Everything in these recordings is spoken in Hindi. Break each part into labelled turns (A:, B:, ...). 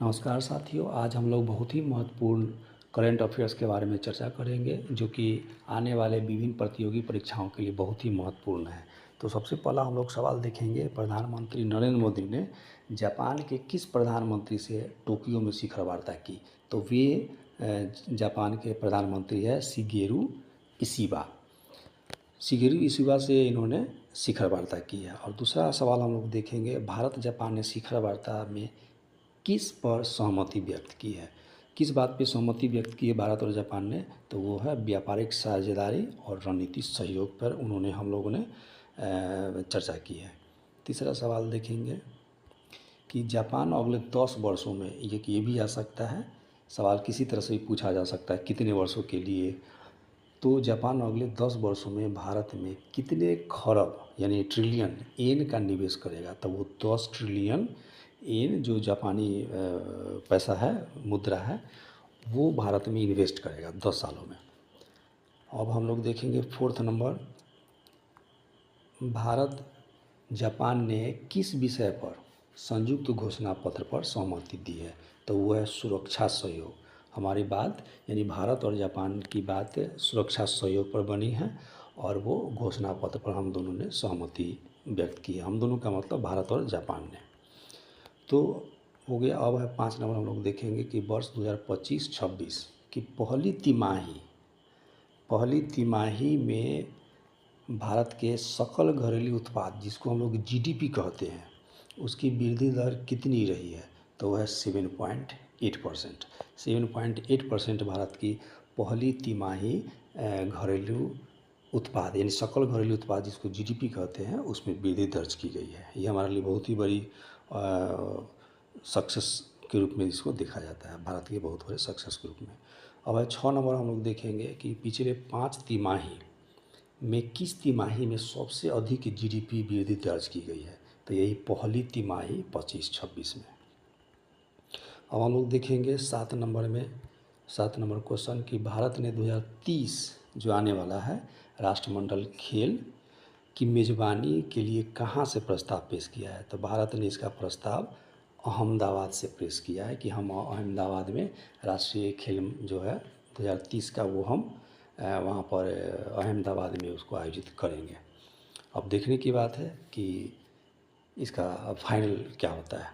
A: नमस्कार साथियों, आज हम लोग बहुत ही महत्वपूर्ण करंट अफेयर्स के बारे में चर्चा करेंगे जो कि आने वाले विभिन्न प्रतियोगी परीक्षाओं के लिए बहुत ही महत्वपूर्ण है। तो सबसे पहला हम लोग सवाल देखेंगे, प्रधानमंत्री नरेंद्र मोदी ने जापान के किस प्रधानमंत्री से टोक्यो में शिखर वार्ता की? तो वे जापान के प्रधानमंत्री है शिगेरू इशिबा। शिगेरू इशिबा से इन्होंने शिखर वार्ता की है। और दूसरा सवाल हम लोग देखेंगे, भारत जापान ने शिखर वार्ता में किस पर सहमति व्यक्त की है? किस बात पे सहमति व्यक्त की है भारत और जापान ने? तो वो है व्यापारिक साझेदारी और रणनीतिक सहयोग पर उन्होंने हम लोगों ने चर्चा की है। तीसरा सवाल देखेंगे कि जापान अगले 10 वर्षों में, ये भी आ सकता है, सवाल किसी तरह से भी पूछा जा सकता है, कितने वर्षों के लिए? तो जापान अगले 10 वर्षों में भारत में कितने खरब यानी ट्रिलियन येन का निवेश करेगा? तो वो 10 ट्रिलियन येन जो जापानी पैसा है, मुद्रा है, वो भारत में इन्वेस्ट करेगा 10 सालों में। अब हम लोग देखेंगे फोर्थ नंबर, भारत जापान ने किस विषय पर संयुक्त घोषणा पत्र पर सहमति दी है? तो वो है सुरक्षा सहयोग। हमारी बात यानी भारत और जापान की बात सुरक्षा सहयोग पर बनी है और वो घोषणा पत्र पर हम दोनों ने सहमति व्यक्त की है। हम दोनों का मतलब भारत और जापान ने। तो हो गया। अब है 5 नंबर, हम लोग देखेंगे कि वर्ष 2025-26 की पहली तिमाही में भारत के सकल घरेलू उत्पाद, जिसको हम लोग जीडीपी कहते हैं, उसकी वृद्धि दर कितनी रही है? तो वह है 7.8%। 7.8% भारत की पहली तिमाही घरेलू उत्पाद यानी सकल घरेलू उत्पाद, जिसको जीडीपी कहते हैं, उसमें वृद्धि दर्ज की गई है। ये हमारे लिए बहुत ही बड़ी सक्सेस के रूप में इसको देखा जाता है, भारत के बहुत बड़े सक्सेस के रूप में। अब है 6 नंबर, हम लोग देखेंगे कि पिछले 5 तिमाही में किस तिमाही में सबसे अधिक जीडीपी वृद्धि दर्ज की गई है? तो यही पहली तिमाही 25-26 में। अब हम लोग देखेंगे 7 नंबर में, 7 नंबर क्वेश्चन कि भारत ने 2030 जो आने वाला है राष्ट्रमंडल खेल की मेज़बानी के लिए कहाँ से प्रस्ताव पेश किया है? तो भारत ने इसका प्रस्ताव अहमदाबाद से पेश किया है कि हम अहमदाबाद में राष्ट्रीय खेल जो है 2030 का वो हम वहाँ पर अहमदाबाद में उसको आयोजित करेंगे। अब देखने की बात है कि इसका फाइनल क्या होता है,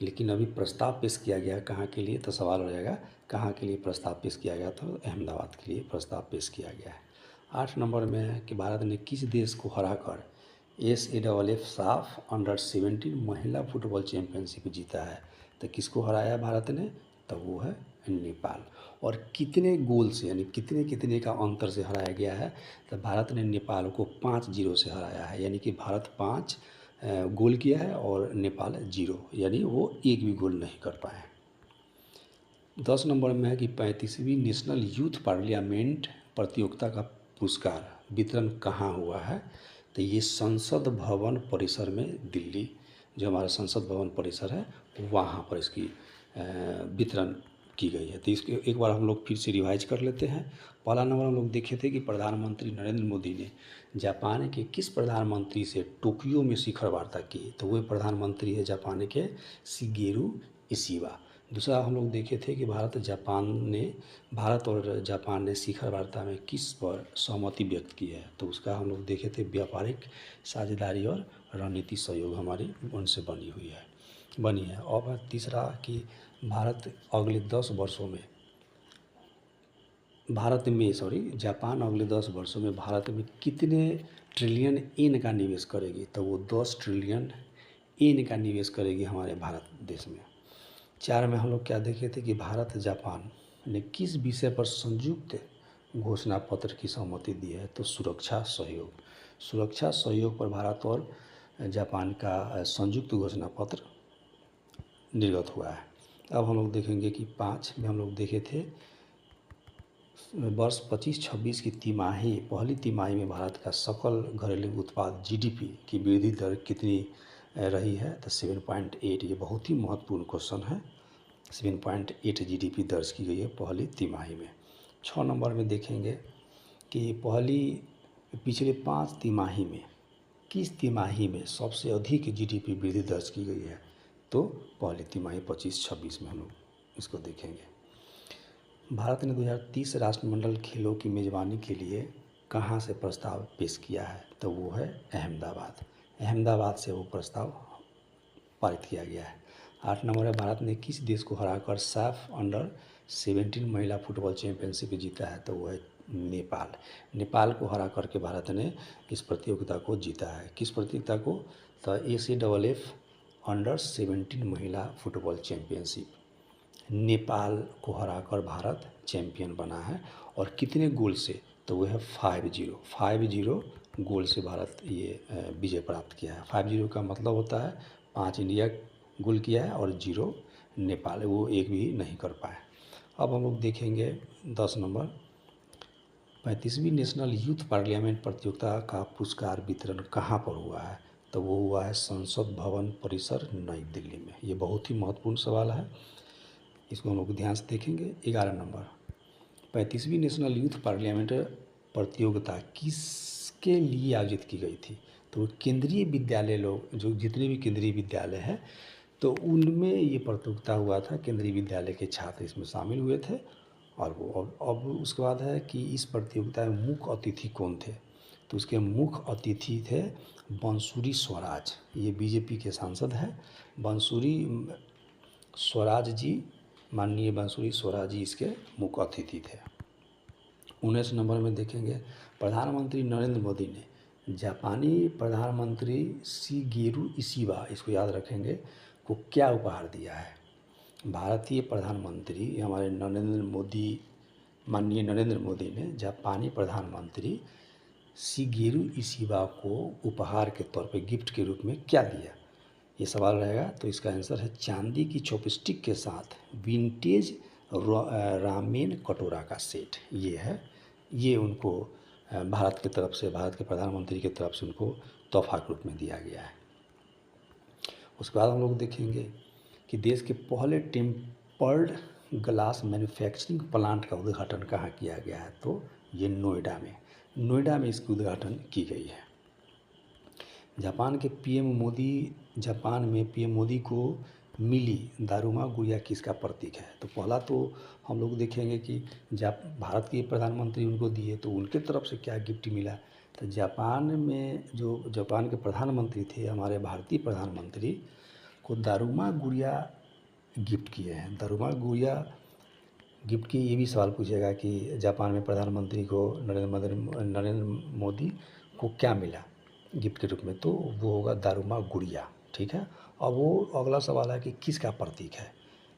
A: लेकिन अभी प्रस्ताव पेश किया गया कहाँ के लिए? तो सवाल हो जाएगा कहाँ के लिए प्रस्ताव पेश किया गया? तो अहमदाबाद के लिए प्रस्ताव पेश किया गया है। 8 नंबर में है कि भारत ने किस देश को हराकर SAFF साफ अंडर-17 महिला फुटबॉल चैंपियनशिप जीता है? तो किसको हराया भारत ने? तो वो है नेपाल। और कितने गोल से यानी कितने कितने का अंतर से हराया गया है? तो भारत ने नेपाल को 5-0 से हराया है, यानी कि भारत 5 गोल किया है और नेपाल 0, यानी वो एक भी गोल नहीं कर पाए। 10 नंबर में है कि 35वीं नेशनल यूथ पार्लियामेंट प्रतियोगिता का पुरस्कार वितरण कहाँ हुआ है? तो ये संसद भवन परिसर में, दिल्ली जो हमारा संसद भवन परिसर है वहाँ पर इसकी वितरण की गई है। तो इसके एक बार हम लोग फिर से रिवाइज कर लेते हैं। पहला नंबर हम लोग देखे थे कि प्रधानमंत्री नरेंद्र मोदी ने जापान के किस प्रधानमंत्री से टोक्यो में शिखर वार्ता की? तो वह प्रधानमंत्री है जापान के शिगेरू इशिबा। दूसरा हम लोग देखे थे कि भारत और जापान ने शिखर वार्ता में किस पर सहमति व्यक्त की है? तो उसका हम लोग देखे थे व्यापारिक साझेदारी और रणनीति सहयोग हमारी उनसे बनी है। और तीसरा कि जापान अगले 10 वर्षों में भारत में कितने ट्रिलियन येन का निवेश करेगी? तो वो 10 ट्रिलियन येन का निवेश करेगी हमारे भारत देश में। 4 में हम लोग क्या देखे थे कि भारत जापान ने किस विषय पर संयुक्त घोषणा पत्र की सहमति दी है? तो सुरक्षा सहयोग पर भारत और जापान का संयुक्त घोषणा पत्र निर्गत हुआ है। अब हम लोग देखेंगे कि 5 में हम लोग देखे थे वर्ष 25-26 की पहली तिमाही में भारत का सकल घरेलू उत्पाद जीडीपी की वृद्धि दर कितनी रही है? तो 7.8। ये बहुत ही महत्वपूर्ण क्वेश्चन है। 7.8 जीडीपी दर्ज की गई है पहली तिमाही में। 6 नंबर में देखेंगे कि पिछले 5 तिमाही में किस तिमाही में सबसे अधिक जीडीपी वृद्धि दर्ज की गई है? तो पहली तिमाही 25-26 में हम लोग इसको देखेंगे। भारत ने 2030 राष्ट्रमंडल खेलों की मेज़बानी के लिए कहाँ से प्रस्ताव पेश किया है, तो वो है अहमदाबाद। अहमदाबाद से वो प्रस्ताव पारित किया गया है। 8 नंबर है, भारत ने किस देश को हराकर साफ अंडर-17 महिला फुटबॉल चैंपियनशिप जीता है, तो वो है नेपाल। नेपाल को हरा करके भारत ने इस प्रतियोगिता को जीता है। किस प्रतियोगिता को, तो ACFF अंडर-17 महिला फुटबॉल चैंपियनशिप। नेपाल को हराकर भारत चैंपियन बना है। और कितने गोल से, तो वो है 5-0 गोल से भारत ये विजय प्राप्त किया है। 5-0 का मतलब होता है 5 इंडिया गोल किया है और 0 नेपाल, वो एक भी नहीं कर पाए। अब हम लोग देखेंगे 10 नंबर, 35वीं नेशनल यूथ पार्लियामेंट प्रतियोगिता का पुरस्कार वितरण कहाँ पर हुआ है, तो वो हुआ है संसद भवन परिसर नई दिल्ली में। ये बहुत ही महत्वपूर्ण सवाल है, इसको हम लोग ध्यान से देखेंगे। 11 नंबर, 35वीं नेशनल यूथ पार्लियामेंट प्रतियोगिता किसके लिए आयोजित की गई थी, तो केंद्रीय विद्यालय लोग, जो जितने भी केंद्रीय विद्यालय हैं, तो उनमें ये प्रतियोगिता हुआ था। केंद्रीय विद्यालय के छात्र इसमें शामिल हुए थे। और वो अब उसके बाद है कि इस प्रतियोगिता में मुख्य अतिथि कौन थे, तो उसके मुख्य अतिथि थे बंसूरी स्वराज। ये बीजेपी के सांसद हैं बंसूरी स्वराज जी, माननीय बंसूरी स्वराज जी इसके मुख्य अतिथि थे। 19 नंबर में देखेंगे, प्रधानमंत्री नरेंद्र मोदी ने जापानी प्रधानमंत्री शिगेरू इशिबा, इसको याद रखेंगे, को क्या उपहार दिया है। भारतीय प्रधानमंत्री हमारे माननीय नरेंद्र मोदी ने जापानी प्रधानमंत्री शिगेरू इशिबा को उपहार के तौर पे, गिफ्ट के रूप में क्या दिया, ये सवाल रहेगा। तो इसका आंसर है चांदी की चॉपस्टिक के साथ विंटेज रामेन कटोरा का सेट। ये है, ये उनको भारत की तरफ से, भारत के प्रधानमंत्री की तरफ से उनको तोहफा के रूप में दिया गया है। उसके बाद हम लोग देखेंगे कि देश के पहले टेम्पर्ड ग्लास मैन्युफैक्चरिंग प्लांट का उद्घाटन कहाँ किया गया है, तो ये नोएडा में इसकी उद्घाटन की गई है। जापान में पीएम मोदी को मिली दारुमा गुड़िया किसका प्रतीक है, तो पहला तो हम लोग देखेंगे कि जब भारत के प्रधानमंत्री उनको दिए तो उनके तरफ से क्या गिफ्ट मिला, तो जापान में जो जापान के प्रधानमंत्री थे, हमारे भारतीय प्रधानमंत्री को दारुमा गुड़िया गिफ्ट किए हैं। दारुमा गुड़िया गिफ्ट की, ये भी सवाल पूछेगा कि जापान में प्रधानमंत्री को नरेंद्र मोदी को क्या मिला गिफ्ट के रूप में, तो वो होगा दारुमा गुड़िया। ठीक है। अब वो अगला सवाल है कि किसका प्रतीक है,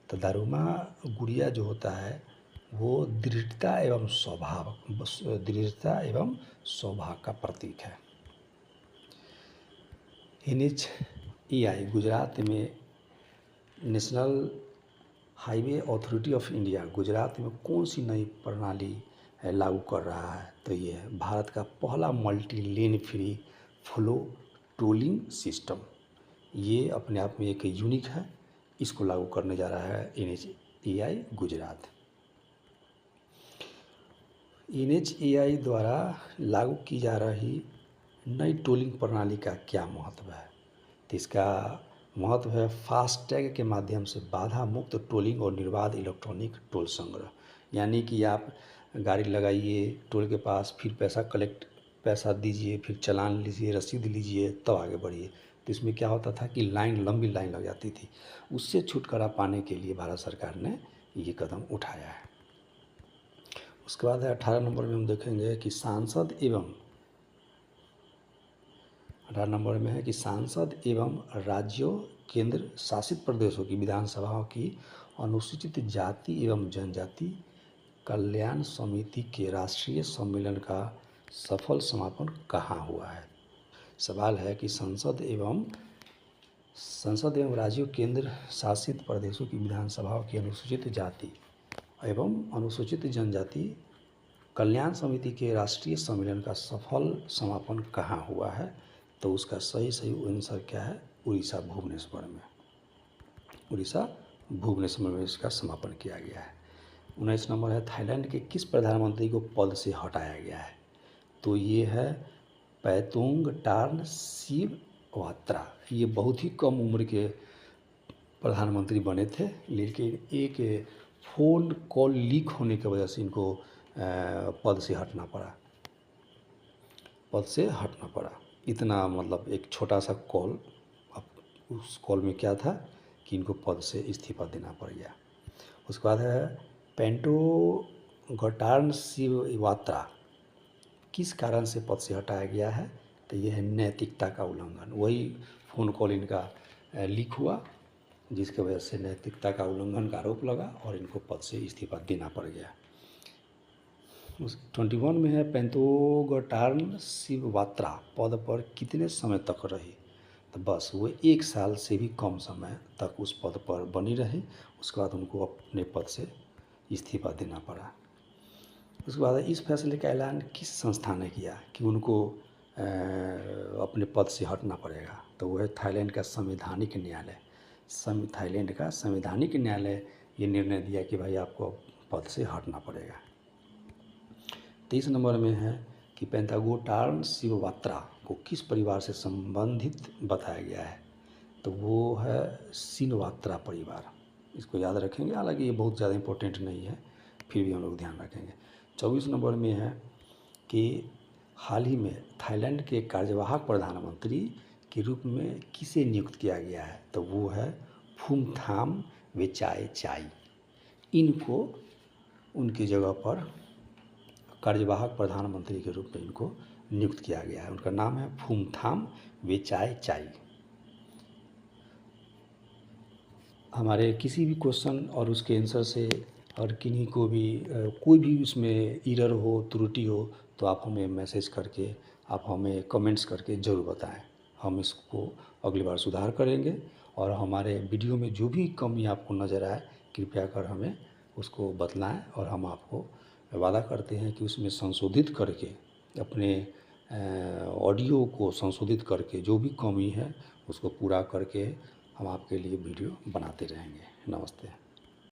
A: तो दारुमा गुड़िया जो होता है वो दृढ़ता एवं स्वभाव का प्रतीक है। NHAI गुजरात में national highway authority of India Gujarat में कौन सी नई प्रणाली लागू कर रहा है, तो ये है भारत का पहला multi lane free flow tolling system. ये अपने आप में एक यूनिक है, इसको लागू करने जा रहा है NHAI गुजरात। NHAI द्वारा लागू की जा रही नई टोलिंग प्रणाली का क्या महत्व है, तो इसका महत्व है फास्टैग के माध्यम से बाधा मुक्त टोलिंग और निर्बाध इलेक्ट्रॉनिक टोल संग्रह। यानी कि आप गाड़ी लगाइए टोल के पास, फिर पैसा दीजिए, फिर चालान लीजिए, रसीद लीजिए, तब आगे बढ़िए। तो इसमें क्या होता था कि लंबी लाइन लग जाती थी। उससे छुटकारा पाने के लिए भारत सरकार ने ये कदम उठाया है। उसके बाद है 18 नंबर में हम देखेंगे कि सांसद एवं राज्यों केंद्र शासित प्रदेशों की विधानसभाओं की अनुसूचित जाति एवं जनजाति कल्याण समिति के राष्ट्रीय सम्मेलन का सफल समापन कहाँ हुआ है। सवाल है कि संसद एवं राज्यों केंद्र शासित प्रदेशों की विधानसभाओं की अनुसूचित जाति एवं अनुसूचित जनजाति कल्याण समिति के राष्ट्रीय सम्मेलन का सफल समापन कहाँ हुआ है, तो उसका सही आंसर क्या है, उड़ीसा भुवनेश्वर में इसका समापन किया गया है। 19 नंबर है, थाईलैंड के किस प्रधानमंत्री को पद से हटाया गया है, तो ये है पैतोंग टार्न शिववात्रा। ये बहुत ही कम उम्र के प्रधानमंत्री बने थे, लेकिन एक फ़ोन कॉल लीक होने की वजह से इनको पद से हटना पड़ा। इतना मतलब एक छोटा सा कॉल, अब उस कॉल में क्या था कि इनको पद से इस्तीफा देना पड़ गया। उसके बाद है पेंटो गोटार्न श्रीवात्रा, किस कारण से पद से हटाया गया है? तो यह है नैतिकता का उल्लंघन। वही फ़ोन कॉल इनका लीक हुआ, जिसकी वजह से नैतिकता का उल्लंघन का आरोप लगा और इनको पद से इस्तीफा देना पड़ गया। उस 21 में है पेंटोगोटार्न श्रीवात्रा पद पर कितने समय तक रही? तो बस वो 1 साल से भी कम समय तक उस पद पर बनी रही। उसके बाद उनको अपने पद से इस्तीफा देना पड़ा। उसके बाद इस फैसले का ऐलान किस संस्था ने किया कि उनको अपने पद से हटना पड़ेगा? तो वो है थाईलैंड का संवैधानिक न्यायालय। थाईलैंड का संवैधानिक न्यायालय ये निर्णय दिया कि भाई आपको पद से हटना पड़ेगा। 23 नंबर में है कि पेंटागोटार्न श्रीवात्रा को किस परिवार से संबंधित बताया गया है? तो वो है श्रीवात्रा परिवार। इसको याद रखेंगे, हालांकि ये बहुत ज़्यादा इम्पोर्टेंट नहीं है, फिर भी हम लोग ध्यान रखेंगे। 24 नंबर में है कि हाल ही में थाईलैंड के कार्यवाहक प्रधानमंत्री के रूप में किसे नियुक्त किया गया है? तो वो है फुमथाम वेचाएचाई। इनको उनकी जगह पर कार्यवाहक प्रधानमंत्री के रूप में इनको नियुक्त किया गया है। उनका नाम है फुमथाम वेचाएचाई। हमारे किसी भी क्वेश्चन और उसके आंसर से और किन्हीं को भी कोई भी उसमें एरर हो, त्रुटि हो, तो आप हमें मैसेज करके, आप हमें कमेंट्स करके ज़रूर बताएं। हम इसको अगली बार सुधार करेंगे और हमारे वीडियो में जो भी कमी आपको नज़र आए कृपया कर हमें उसको बतलाएं और हम आपको वादा करते हैं कि उसमें संशोधित करके अपने ऑडियो को संशोधित करके जो भी कमी है उसको पूरा करके हम आपके लिए वीडियो बनाते रहेंगे। नमस्ते।